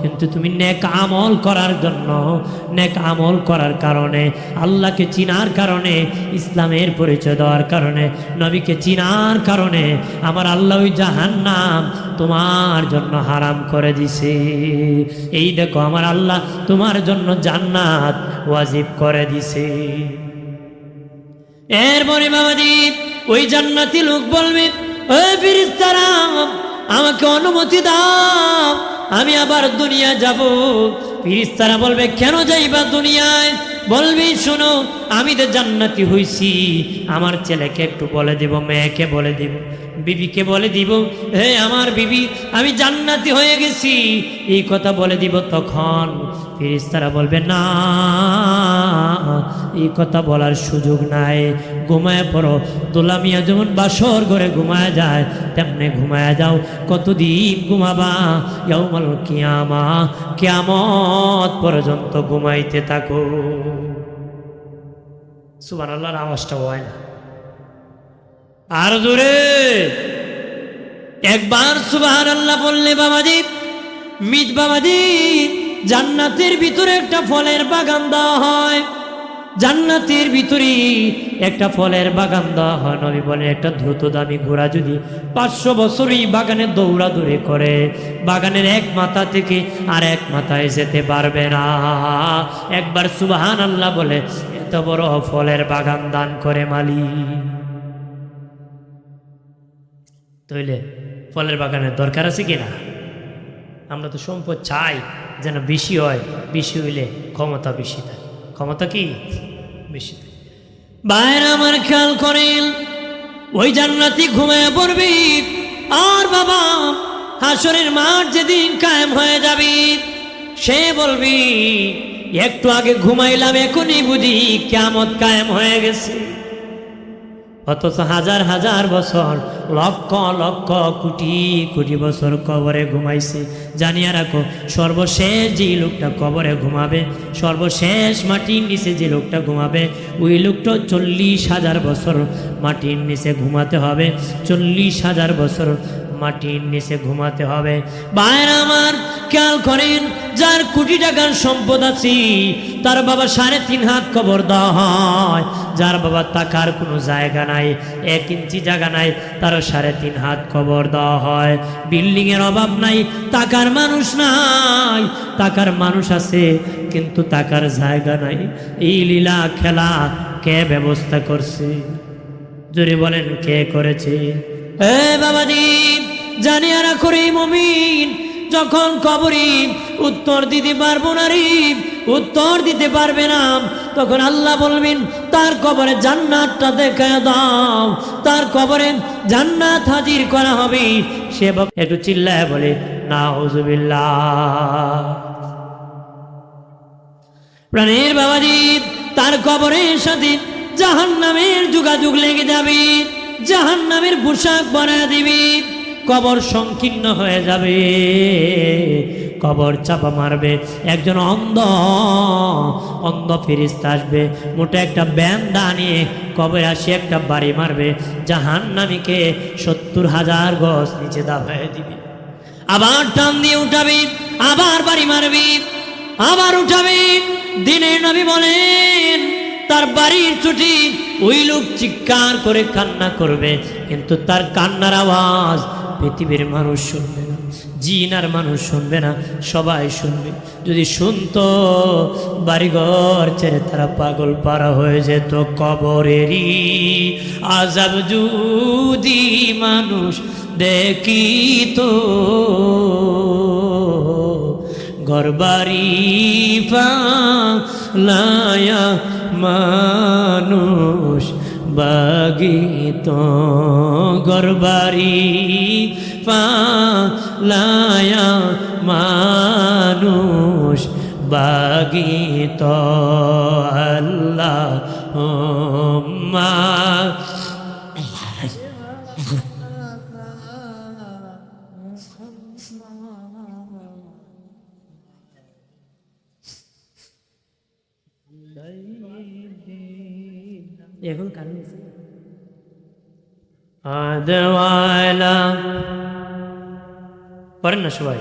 কিন্তু তুমি নেক আমল করার জন্য, নেক আমল করার কারণে, আল্লাহকে চিনার কারণে, ইসলামের পরিচয় দেওয়ার কারণে, নবীকে চিনার কারণে আমার আল্লাহ ওই জাহান্নাম তোমার জন্য হারাম করে দিছে। এই দেখো আমার আল্লাহ তোমার জন্য জান্নাত ওয়াজিব করে দিছে। এরপরে বাবাজি ওই জান্নাতি লোক বলবে ওই ফেরেশতারা আমাকে অনুমতি দাও, আমি আবার দুনিয়া যাব। ফেরেশতারা বলবে কেন যাইবা দুনিয়ায়? বলবি শোনো আমি তো জান্নাতি হইছি, আমার ছেলেকে একটু বলে দেব, মেয়েকে বলে দেব, বিবিকে বলে দিব হে আমার বিবি আমি জান্নাতি হয়ে গেছি, এই কথা বলে দিব। তখন ফেরেশতারা বলবে না, এই কথা বলার সুযোগ নাই, ঘুমায় পড়ো। দোলামিয়া যেমন বাসর ঘরে ঘুমায় যায় তেমনি ঘুমায় যাও। কতদিন ঘুমাবা? ইয়াউমাল কিয়ামা, কিয়ামত পর্যন্ত ঘুমাইতে থাকো। সুবহানাল্লাহর আওয়াজটা হয় না আর জোরে একবার সুবহানাল্লাহ বললে বাবাজি, মিত বাবাজি জান্নাতের ভিতরে একটা ফলের বাগান দেওয়া হয়। জান্নাতের ভিতরে একটা ফলের বাগান দেওয়া হয়। নবী বলেন একটা দ্রুত দামি ঘোড়া যদি 500 বছরই বাগানে দৌড়াদৌড়ি করে, বাগানের এক মাথা থেকে আর এক মাথায় যেতে পারবে না। একবার সুবহানাল্লাহ বলে এত বড় ফলের বাগান দান করে মালিক। তাইলে ফলের বাগানের দরকার আছে কিনা? আমরা তো সম্পদ চাই যেন বেশি হয়, বেশি হইলে ক্ষমতা বেশি থাকে। ক্ষমতা কি বেশি থাকে। বাইরে আমার খেয়াল করেন ওই জান্নাতি ঘুমায় পড়বি, আর বাবা হাসরের মাঠ যেদিন কায়েম হয়ে যাবে সে বলবি একটু আগে ঘুমাইলাম, এখনই বুঝি কিয়ামত কায়েম হয়ে গেছে। অথচ হাজার হাজার বছর, লক্ষ লক্ষ কোটি কোটি বছর কবরে ঘুমাইছে। জানিয়ে রাখো, সর্বশেষ যে লোকটা কবরে ঘুমাবে, সর্বশেষ মাটির নিচে যে লোকটা ঘুমাবে, ওই লোকটা 40,000 বছর মাটির নিচে ঘুমাতে হবে। 40,000 বছর মাটির নিচে ঘুমাতে হবে। ভাইরা আমার, খেয়াল করেন, যার কোটি টাকার সম্পদ আছে তার বাবা 3.5 হাত কবর দেওয়া হয়। যার বাবা টাকার কোনো জায়গা নাই, 1 ইঞ্চি জায়গা নাই, তার 3.5 হাত কবর দেওয়া হয়। বিল্ডিং এর অভাব নাই, টাকার মানুষ নাই, টাকার মানুষ আছে কিন্তু টাকার জায়গা নাই। এই লীলা খেলা কে ব্যবস্থা করছে? জোরে বলেন, কে করেছে? এ বাবাজি, জানিয়ে রাখো রে মুমিন, যখন কবরে উত্তর দিতে পারবো না রে, উত্তর দিতে পারবে না, তখন আল্লাহ বলবেন তার কবরে জান্নাতটা দেখে দাও। তার কবরে জান্নাত হাজির করা হবে। সে একটু চিল্লায় বলে নাউজুবিল্লাহ। প্রাণের বাবাজি, তার কবরের সাথে জাহান্নামের যোগাযোগ লেগে যাবে, জাহান্নামের পোশাক বানায় দিবে, কবর সংকীর্ণ হয়ে যাবে, কবর চাপা মারবে। একজন অন্ধ ফেরেশতা আসবে, মোটা একটা ব্যান্দা নিয়ে কবরে আসে একটা বাড়ি মারবে, জাহান্নামীকে 70,000 গজ নিচে দাবায় দিবে। আবার টান দিয়ে উঠাবে, আবার বাড়ি মারবে, আবার উঠাবে। দিনের নবী বলেন তার বাড়ির ছুটি ওই লোক চিৎকার করে কান্না করবে, কিন্তু তার কান্নার আওয়াজ পৃথিবীর মানুষ শুনবে না, জিন আর মানুষ শুনবে না, সবাই শুনবে। যদি শুনতো, বাড়িঘর ছেড়ে তারা পাগল পারা হয়ে যেত। কবরেরই আযাব যদি মানুষ দেখিত, ঘরবাড়ি ফালায়া মানুষ বাগিত, ঘরবাড়ি ফালায়া মানুষ বাগিত। আল্লাহুম্মা এখন কারণ আদওয়ালা পড়েন না সবাই।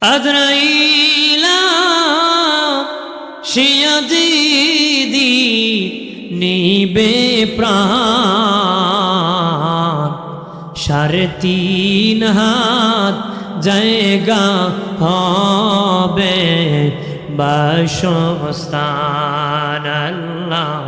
আজরাইলা শিয়াদিদি নিবে প্রাণ, 3.5 হাত জায়গা হবে বাসস্থান। আল্লাহুম্মা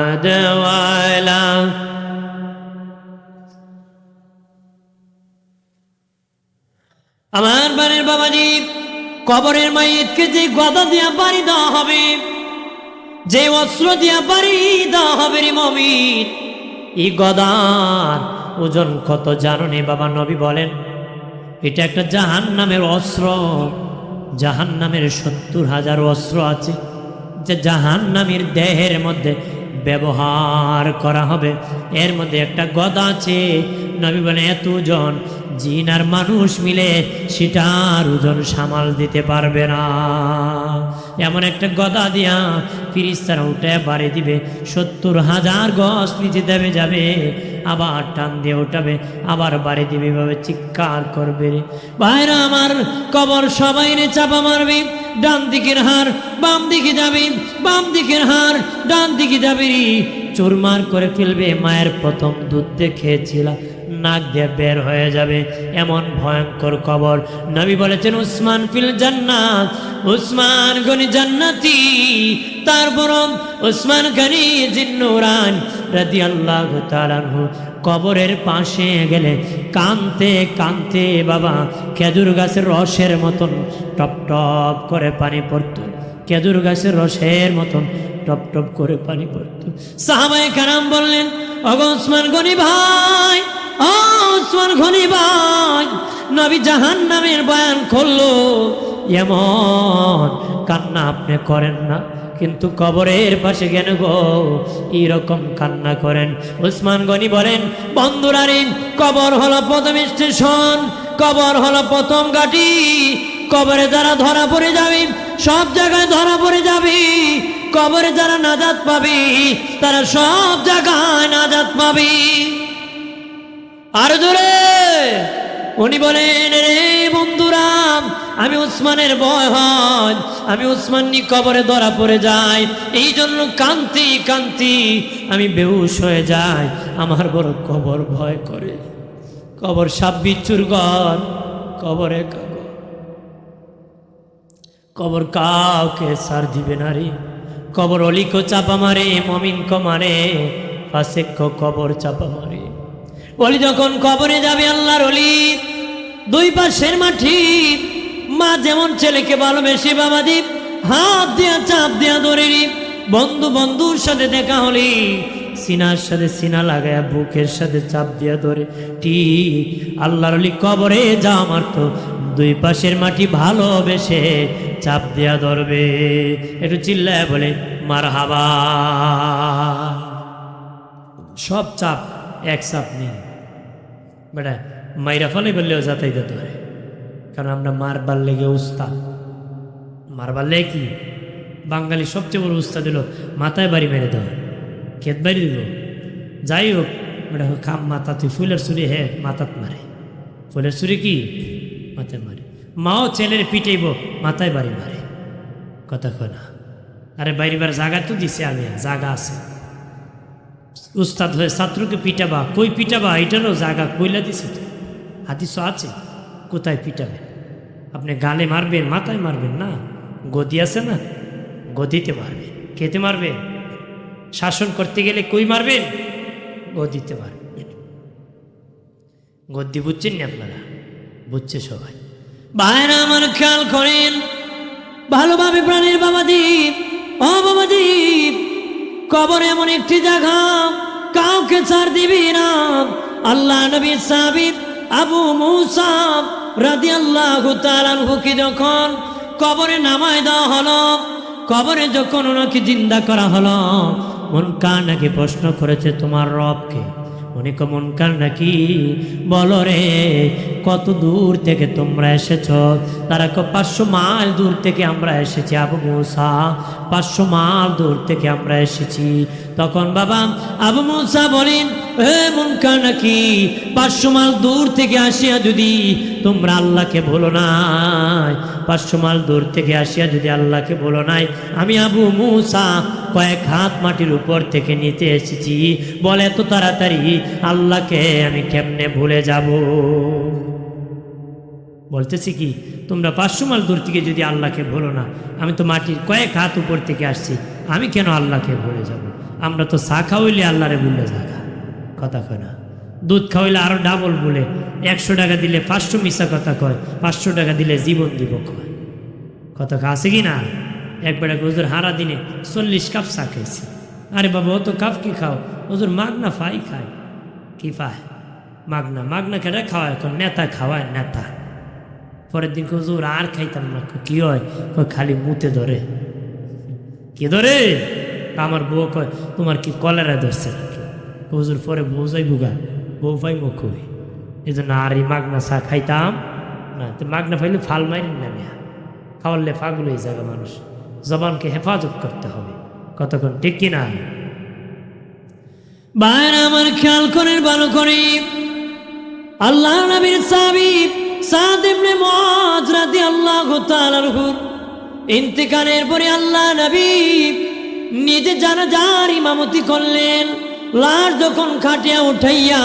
মাদওয়ালা। আমার বাড়ির বাবাজি, কবরের মাইয়িতকে যে গদা দিয়া বাড়ি দেওয়া হবে, যে অস্ত্র দিয়া বাড়ি দেওয়া হবে রে মুমিন, এই গদার ওজন কত জানো নি বাবা? নবী বলেন এটা একটা জাহান্নামের অস্ত্র। জাহান্নামের 70,000 অস্ত্র আছে যে জাহান্নামের দেহের মধ্যে ব্যবহার করা হবে। এর মধ্যে একটা গদা আছে, নবী বলেন এত ওজন জিন আর মানুষ মিলে সেটার ওজন সামাল দিতে পারবে না। এমন একটা গদা দিয়া ফেরেশতারা উঠে বাড়ি দিবে, 70,000 গজ নিচে দেবে যাবে, আবার টান দিয়ে উঠাবে, আবার বাড়ি দিবে, এভাবে চিৎকার করবে। ভাইরা আমার, কবর সবাই রে চাপা মারবে, ডান দিকের হাড় বাম দিকে যাবে, বাম দিকের হাড় ডান দিকে যাবে, চুরমার করে ফেলবে। মায়ের প্রথম দুধ দেখেছিল নাক দিয়ে বের হয়ে যাবে, এমন ভয়ঙ্কর কবর। নবী বলেছেন উসমান ফিল জান্নাত, উসমান গনি জান্নাতি। তারপর উসমান গনি জিন্নুরান রাদিয়াল্লাহু তাআলা আনহু কবরের পাশে গেলে কানতে কানতে বাবা খেজুর গাছের রসের মতন টপ টপ করে পানি পড়তো, খেজুর গাছের রসের মতন টপ টপ করে পানি পড়তো। সাহাবায়ে কেরাম বললেন, ওগো ওসমান গনি ভাই, ও ওসমান গনি ভাই, নবী জাহান্নামের বয়ান করলো, এমন কান্না আপনি করেন না, কিন্তু কবরের পাশে কেন গো এরকম কান্না করেন? ওসমান গনি বলেন, বন্ধুরা রে, কবর হলো প্রথম স্টেশন, কবর হলো প্রথম ঘাঁটি। কবরে যারা ধরা পড়ে যাবে, সব জায়গায় ধরা পড়ে যাবে। কবরে যারা নাজাত পাবে, তারা সব জায়গায় নাজাত পাবে। আর জোরে উনি বলেন, রে বন্ধুরা, আমি উসমানের ভয় হয়, আমি উসমান নি কবরে ধরা পড়ে যাই, এই জন্য কান্তি কান্তি আমি বেহুশ হয়ে যাই, আমার বড় কবর ভয় করে। কবর সাপ বিচ্ছুর ঘর, কবরে কবর কাউকে সার দিবে না রে। কবর অলিকো চাপা মারে, মমিনকে মারে, ফাসেককে কবর চাপা মারে। অলি যখন কবরে যাবে, আল্লাহর অলি, দুই পাশের মাটি, মা যেমন ছেলেকে ভালোবেসে বাবাজি হাত দিয়া চাপ দিয়া ধরে নি, বন্ধু বন্ধুর সাথে দেখা হলে সিনার সাথে সিনা লাগায়া বুকের সাথে চাপ দিয়া ধরে, ঠিক আল্লাহর অলি কবরে যা আমার তো দুই পাশের মাটি ভালোবেসে চাপ দিয়া ধরবে। একটু চিল্লায় বলে মারহাবা। সব চাপ এক চাপ নেই বেটা, মাইরা ফলে বললেও যাতাই দিতে হয়, কারণ আমরা মারবার লেগে উস্তাদ। মারবার লেগে কি বাঙালি সবচেয়ে বড় উস্তাদ দিল মাথায় বাড়ি মেরে দেওয়া, খেত বাড়ি দিল, যাই হোক বেটা খাম মাথা, তুই ফুলের চুরি, হে মাথাত মারে, ফুলের চুরি কি মাথায় মারে। মাও ছেলের পিটাইব, মাথায় বাড়ি মারে, কথা কয় না। আরে বাইরিবার জায়গা তো দিছে, আমি জায়গা আছে, উস্তাদ হয়ে ছাত্রকে পিটাবা, কই পিটাবা এটারও জায়গা কইলা দিছে তো, হাদিসও আছে, কোথায় পিটাবেন? আপনি গালে মারবেন, মাথায় মারবেন না, গদি আছে না, গদিতে মারবেন। খেতে মারবেন? শাসন করতে গেলে কই মারবেন? গদিতে মারবেন। গদ্দি বুঝছেন না আপনারা? বুঝছে সবাই। ভাইরা আমার খেয়াল করেন ভালোভাবে প্রাণের বাবাদীপ, ও বাবাদীপ, কবর এমন একটি জায়গা কাউকে ছাড় দিবি না। আল্লাহ নবী সাহাবী আবু মুসা রাদিয়াল্লাহু তাআলা আনহুকে যখন কবরে নামায় দেওয়া হলো, কবরে যখন ওনাকে জিন্দা করা হলো, মুনকার নাকি প্রশ্ন করেছে, তোমার রবকে? উনি কো মুনকার নাকি, বলো রে কত দূর থেকে তোমরা এসেছ? তারা কো 500 মাইল দূর থেকে আমরা এসেছি আবু মুসা, 500 মাইল দূর থেকে আমরা এসেছি। তখন বাবা আবু মুসা বলেন, হে মুনকার নাকি, 500 মাইল দূর থেকে আসিয়া যদি তোমরা আল্লাহকে ভুলো নাই, 500 মাইল দূর থেকে আসিয়া যদি আল্লাহকে ভুলো নাই, আমি আবু মুসা কয়েক হাত মাটির উপর থেকে নিতে এসেছি, বলে এত তাড়াতাড়ি আল্লাহকে আমি কেমনে ভুলে যাব? বলতেছি কি, তোমরা 500 মাইল দূর থেকে যদি আল্লাহকে ভুলো না, আমি তো মাটির কয়েক হাত উপর থেকে আসছি, আমি কেন আল্লাহকে ভুলে যাব? আমরা তো চা খাওয়াইলে আল্লাহরে ভুলে যাগা, কথা কয় না। দুধ খাওয়াইলে আরো ডাবল বলে, 100 টাকা দিলে 500 মিশা কথা কয়, 500 টাকা দিলে জীবন দিব কয়, কথা আছে কি না? একবার হুজুর হারা দিনে 40 কাপ চা খাইছি। আরে বাবা অত কাপ কি খাও? হুজুর মাগনা ফাই খায়। কি পায়? মাগনা। মাগনা খেটে খাওয়ায়, এখন নেতা খাওয়ায়, নেতা। পরের দিন হুজুর আর খাইতাম না। কি হয়? খালি মুতে ধরে। কি ধরে? আমার বউ কয়, তোমার কি কলেরা ধরছে নাকি? হুজুর পরে বউ যাই বুগা, বউ পাই মুখ হই, এই জন্য আর এই মাগনা চা খাইতাম না। তো মাগনা পাইলে ফাল মাইন না, খাওয়ালে পাগল হয়ে যাবে মানুষ। জবানকে হেফাজত করতে হবে, কতক্ষণ ঠিক কিনা? বাইরে আমার খেয়াল করেন ভালো করে, আল্লাহ নবীর সাহাবী সাদ ইবনে মুআয রাদিয়াল্লাহু তাআলা আনহু ইন্তেকালের পরে আল্লাহ নবী নিজে জানাজার ইমামতি করলেন। লাশ যখন খাটিয়া উঠাইয়া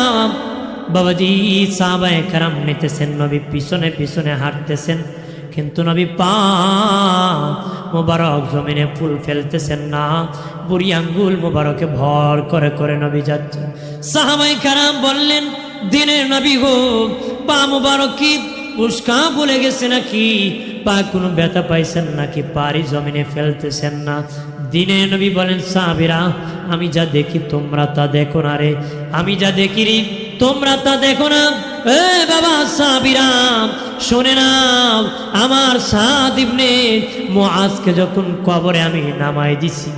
বাবাজি সাহাবায়ে কেরাম নিতেছেন, নবী পিছনে পিছনে হাঁটতেছেন, কিন্তু নবী পা মোবারক জমিনে ফুল ফেলতেছেন না, বুড়ি আঙ্গুল মোবারকে ভর করে করে নবী যাচ্ছেন। সাহাবায়ে কেরাম বললেন, দিনের নবী গো, পা মুবারক কি উস্কা বলে গেছে নাকি, পা কোনো ব্যথা পাইছেন নাকি, পারি জমিনে ফেলতেছেন না? দিনের নবী বলেন, সাহাবীরা আমি যা দেখি তোমরা তা দেখো না রে, আমি যা দেখি রে তোমরা তা দেখো না। এ বাবা সাহাবীরা শুনে নাও, আমার সাদ ইবনে মুআজকে যখন কবরে আমি নামাই দিছি,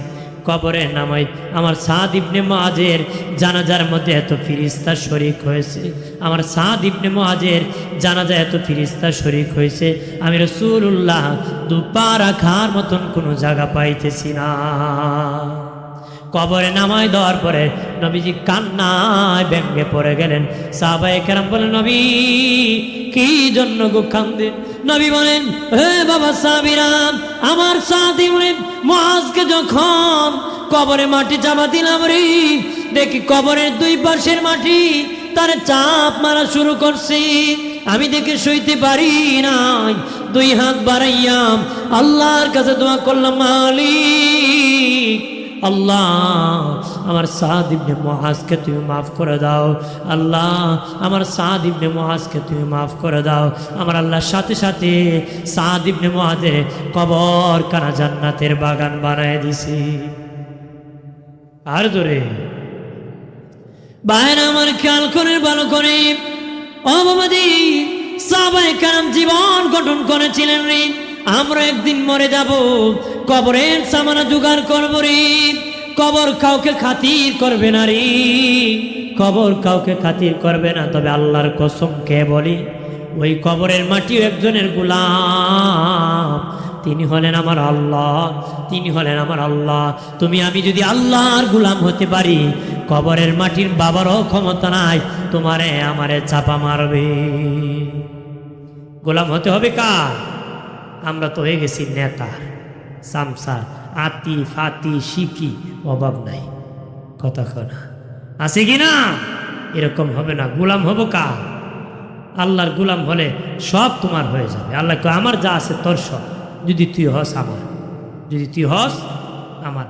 কবরে নামাই, আমার সাদ ইবনে মুআজের জানাজার মধ্যে এত ফিরিস্তা শরীক হয়েছে, আমার সাদ ইবনে মুআজের জানাজা এত ফিরিস্তা শরীক হয়েছে, আমি রাসূলুল্লাহ দুপা রাখার মতন কোনো জায়গা পাইতেছি না। কবরে নামাই দেওয়ার পরে নবীজি কান্নায় ব্যঙ্গে পড়ে গেলেন। সাহাবায়ে কেরাম বলেন, নবী কি জন্য গো কান্দেন? নবী বলেন, হে বাবা সাহাবীরা, আমার সাদ ইবনে মুআজকে যখন কবরে মাটি চাপা দিলাম রে, দেখি কবরের দুই পাশের মাটি তারে চাপ মারা শুরু করছে, আমি দেখে সইতে পারি নাই, দুই হাত বাড়াইয়া আল্লাহর কাছে দোয়া করলাম, মালিক আল্লাহ আমার সাদ ইবনে মুআজকে তুমি মাফ করে দাও, আল্লাহ আমার সাদ ইবনে মুআজকে তুমি মাফ করে দাও। আমার আল্লাহর সাথে সাথে সাদ ইবনে মুআজের কবর কানা জান্নাতের বাগান বানায় দিছি। আর জোরে বাইরে আমার খেয়াল করে ভালো করে, অবাবাদি সাহাবায়ে কেরাম জীবন গঠন করেছিলেন রে, আমরা একদিন মরে যাব, কবরের সামানা জোগাড় করবো রে, কবর কাউকে খাতির করবে না রে, কবর কাউকে খাতির করবে না। তবে আল্লাহর কসম কে বলি, ওই কবরের মাটিও একজনের গোলাম, তিনি হলেন আমার আল্লাহ, তিনি হলেন আমার আল্লাহ। তুমি আমি যদি আল্লাহর গোলাম হতে পারি, কবরের মাটির বাবারও ক্ষমতা নাই তোমারে আমারে চাপা মারবে। গোলাম হতে হবে কার? আমরা তো হয়ে গেছি নেতা, সামসার, আতি ফাতি শিকি, অভাব নাই, কথা কনা আছে কি না? এরকম হবে না, গোলাম হব কার? আল্লাহর গোলাম হলে সব তোমার হয়ে যাবে। আল্লাহ আমার যা আছে তোর সব, যদি তুই হস আমার, যদি তুই হস আমার।